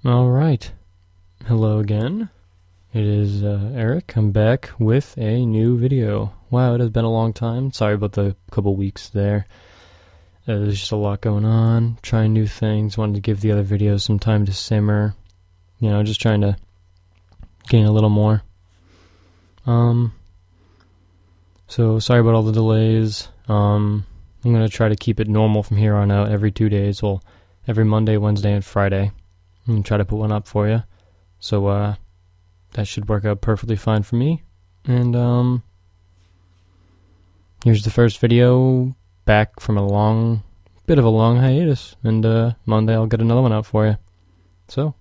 Alright, hello again. It is Eric. I'm back with a new video. Wow, it has been a long time. Sorry about the couple weeks there. There's just a lot going on, trying new things, wanted to give the other videos some time to simmer. You know, just trying to gain a little more. So sorry about all the delays. I'm going to try to keep it normal from here on out every 2 days. Well, every Monday, Wednesday, and Friday. I'm going to try to put one up for you. So, that should work out perfectly fine for me. And, here's the first video back from a bit of a long hiatus. And, Monday I'll get another one out for you. So,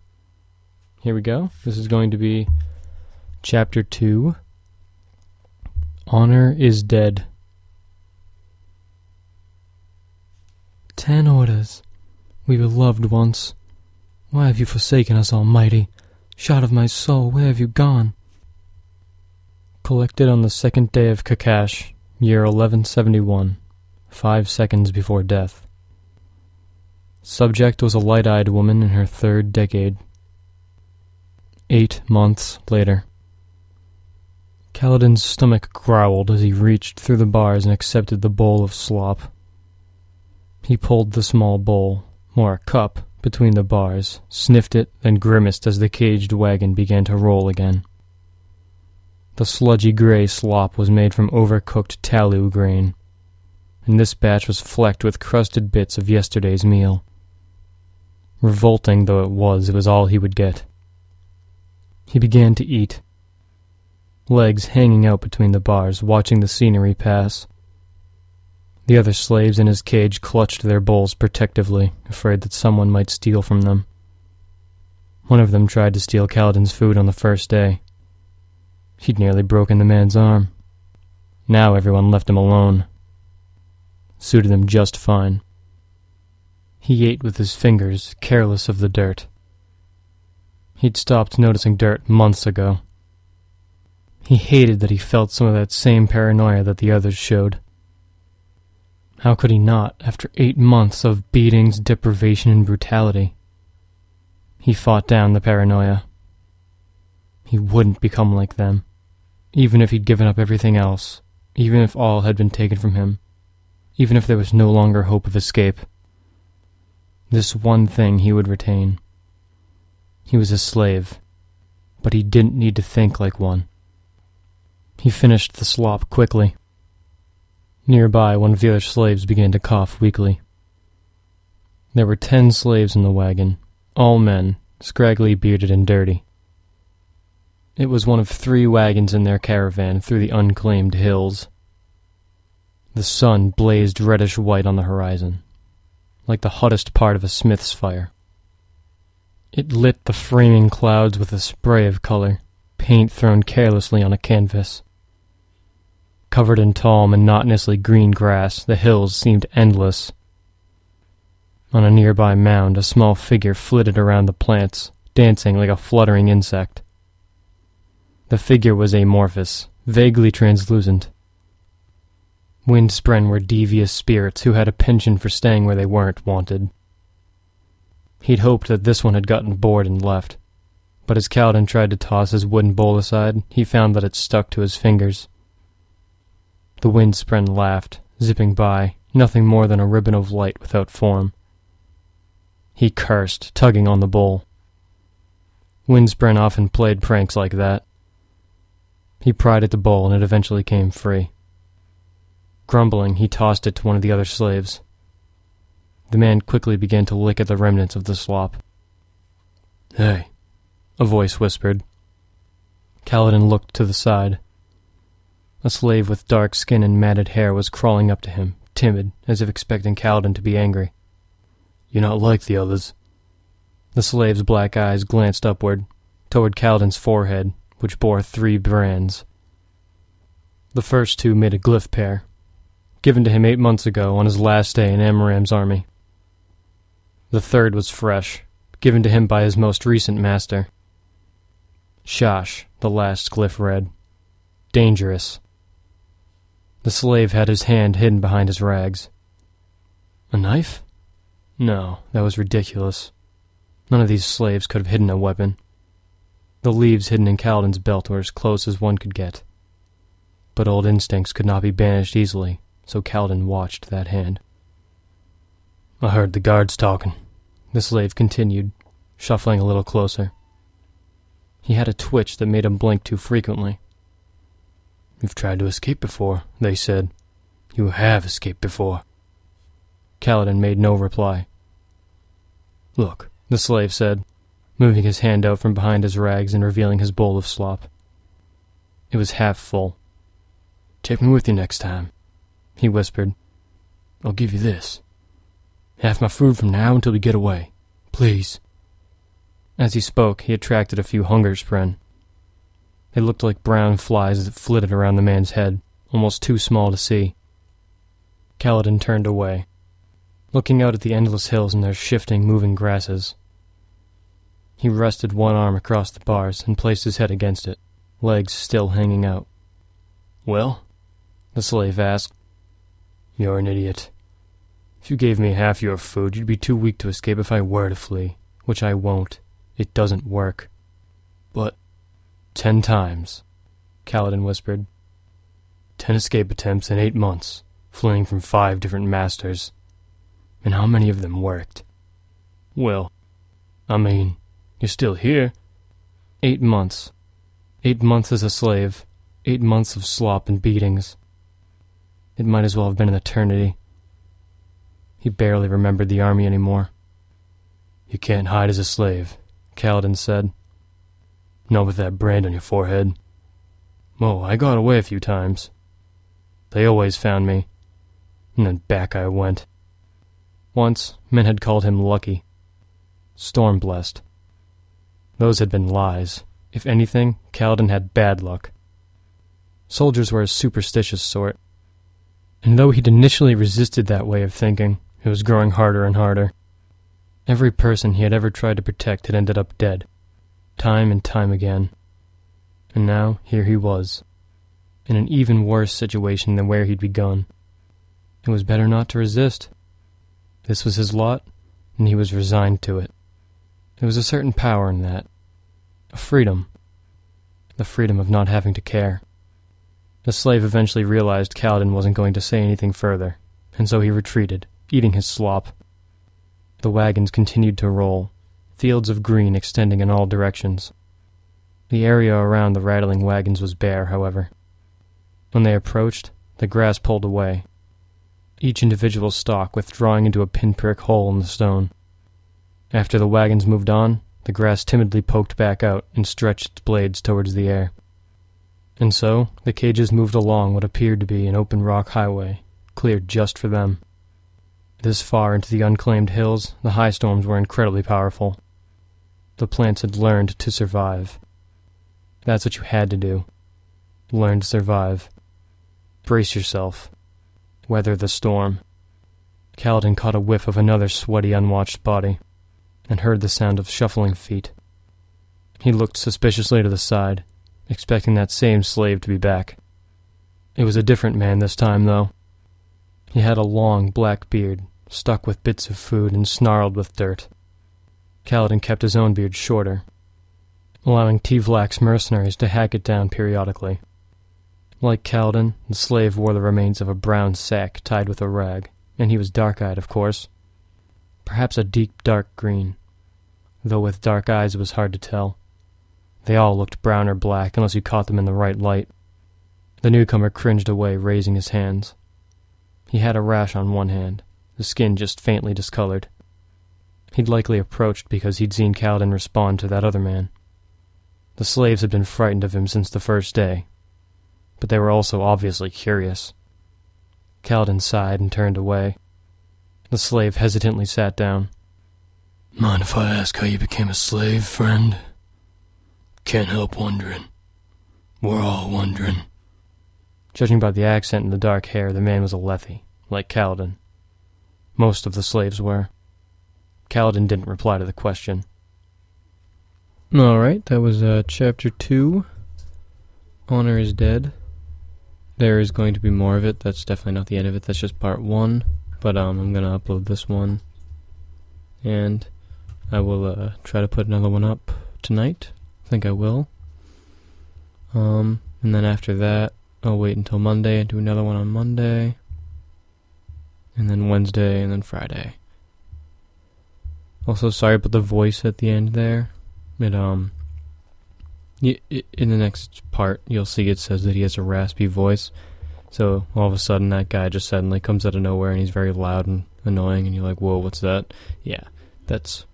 here we go. This is going to be Chapter 2. Honor is Dead. 10 orders. We were loved once. Why have you forsaken us, Almighty? Shot of my soul, where have you gone? Collected on the second day of Kakash, year 1171, 5 seconds before death. Subject was a light-eyed woman in her 3rd decade. 8 months later. Kaladin's stomach growled as he reached through the bars and accepted the bowl of slop. He pulled the small bowl, or cup, between the bars, sniffed it, then grimaced as the caged wagon began to roll again. The sludgy gray slop was made from overcooked talu grain, and this batch was flecked with crusted bits of yesterday's meal. Revolting though it was all he would get. He began to eat, legs hanging out between the bars, watching the scenery pass. The other slaves in his cage clutched their bowls protectively, afraid that someone might steal from them. One of them tried to steal Kaladin's food on the first day. He'd nearly broken the man's arm. Now everyone left him alone. Suited him just fine. He ate with his fingers, careless of the dirt. He'd stopped noticing dirt months ago. He hated that he felt some of that same paranoia that the others showed. How could he not, after 8 months of beatings, deprivation, and brutality? He fought down the paranoia. He wouldn't become like them, even if he'd given up everything else, even if all had been taken from him, even if there was no longer hope of escape. This one thing he would retain. He was a slave, but he didn't need to think like one. He finished the slop quickly. Nearby, one of the other slaves began to cough weakly. There were 10 slaves in the wagon, all men, scraggly, bearded, and dirty. It was one of 3 wagons in their caravan through the unclaimed hills. The sun blazed reddish-white on the horizon, like the hottest part of a smith's fire. It lit the framing clouds with a spray of color, paint thrown carelessly on a canvas. Covered in tall, monotonously green grass, the hills seemed endless. On a nearby mound, a small figure flitted around the plants, dancing like a fluttering insect. The figure was amorphous, vaguely translucent. Windspren were devious spirits who had a penchant for staying where they weren't wanted. He'd hoped that this one had gotten bored and left, but as Kaladin tried to toss his wooden bowl aside, he found that it stuck to his fingers. The Windspren laughed, zipping by, nothing more than a ribbon of light without form. He cursed, tugging on the bowl. Windspren often played pranks like that. He pried at the bowl and it eventually came free. Grumbling, he tossed it to one of the other slaves. The man quickly began to lick at the remnants of the slop. "Hey," a voice whispered. Kaladin looked to the side. A slave with dark skin and matted hair was crawling up to him, timid, as if expecting Kaladin to be angry. "You're not like the others." The slave's black eyes glanced upward, toward Kaladin's forehead, which bore 3 brands. The first 2 made a glyph pair, given to him 8 months ago on his last day in Amaram's army. The third was fresh, given to him by his most recent master. Shash, the last glyph read. Dangerous. The slave had his hand hidden behind his rags. A knife? No, that was ridiculous. None of these slaves could have hidden a weapon. The leaves hidden in Kaladin's belt were as close as one could get. But old instincts could not be banished easily, so Kaladin watched that hand. "I heard the guards talking," the slave continued, shuffling a little closer. He had a twitch that made him blink too frequently. "You've tried to escape before," they said. "You have escaped before." Kaladin made no reply. "Look," the slave said, moving his hand out from behind his rags and revealing his bowl of slop. It was half full. "Take me with you next time," he whispered. "I'll give you this. Half my food from now until we get away. Please." As he spoke, he attracted a few hunger spren. They looked like brown flies that flitted around the man's head, almost too small to see. Kaladin turned away, looking out at the endless hills and their shifting, moving grasses. He rested one arm across the bars and placed his head against it, legs still hanging out. "Well?" the slave asked. "You're an idiot. If you gave me half your food, you'd be too weak to escape if I were to flee, which I won't. It doesn't work." "But 10 times, Kaladin whispered. 10 escape attempts in 8 months, fleeing from 5 different masters. And how many of them worked?" "Well, I mean, you're still here." 8 months. 8 months as a slave. 8 months of slop and beatings. It might as well have been an eternity. He barely remembered the army anymore. "You can't hide as a slave," Kaladin said. "Not with that brand on your forehead." "Oh, I got away a few times. They always found me. And then back I went." Once, men had called him lucky. Stormblessed. Those had been lies. If anything, Kaladin had bad luck. Soldiers were a superstitious sort. And though he'd initially resisted that way of thinking, it was growing harder and harder. Every person he had ever tried to protect had ended up dead, time and time again. And now, here he was, in an even worse situation than where he'd begun. It was better not to resist. This was his lot, and he was resigned to it. There was a certain power in that. A freedom. The freedom of not having to care. The slave eventually realized Kaladin wasn't going to say anything further, and so he retreated, eating his slop. The wagons continued to roll, fields of green extending in all directions. The area around the rattling wagons was bare, however. When they approached, the grass pulled away, each individual stalk withdrawing into a pinprick hole in the stone. After the wagons moved on, the grass timidly poked back out and stretched its blades towards the air. And so, the cages moved along what appeared to be an open rock highway, cleared just for them. This far into the unclaimed hills, the high storms were incredibly powerful. The plants had learned to survive. That's what you had to do. Learn to survive. Brace yourself. Weather the storm. Kaladin caught a whiff of another sweaty, unwatched body, and heard the sound of shuffling feet. He looked suspiciously to the side, expecting that same slave to be back. It was a different man this time, though. He had a long, black beard, stuck with bits of food and snarled with dirt. Kaladin kept his own beard shorter, allowing Tivlak's mercenaries to hack it down periodically. Like Kaladin, the slave wore the remains of a brown sack tied with a rag, and he was dark-eyed, of course. Perhaps a deep dark green, though with dark eyes it was hard to tell. They all looked brown or black unless you caught them in the right light. The newcomer cringed away, raising his hands. He had a rash on one hand, the skin just faintly discolored. He'd likely approached because he'd seen Kaladin respond to that other man. The slaves had been frightened of him since the first day, but they were also obviously curious. Kaladin sighed and turned away. The slave hesitantly sat down. "Mind if I ask how you became a slave, friend? Can't help wondering. We're all wondering." Judging by the accent and the dark hair, the man was a Lethi, like Kaladin. Most of the slaves were. Kaladin didn't reply to the question. Alright, that was Chapter 2. Honor is Dead. There is going to be more of it. That's definitely not the end of it. That's just Part 1. But I'm going to upload this one. And I will try to put another one up tonight. I think I will. And then after that, I'll wait until Monday and do another one on Monday. And then Wednesday and then Friday. Also, sorry about the voice at the end there. In the next part, you'll see it says that he has a raspy voice. So all of a sudden, that guy just suddenly comes out of nowhere, and he's very loud and annoying, and you're like, whoa, what's that? Yeah, that's...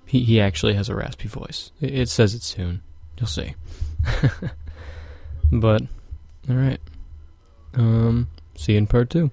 He actually has a raspy voice. It says it soon. You'll see. But, alright. See you in part 2.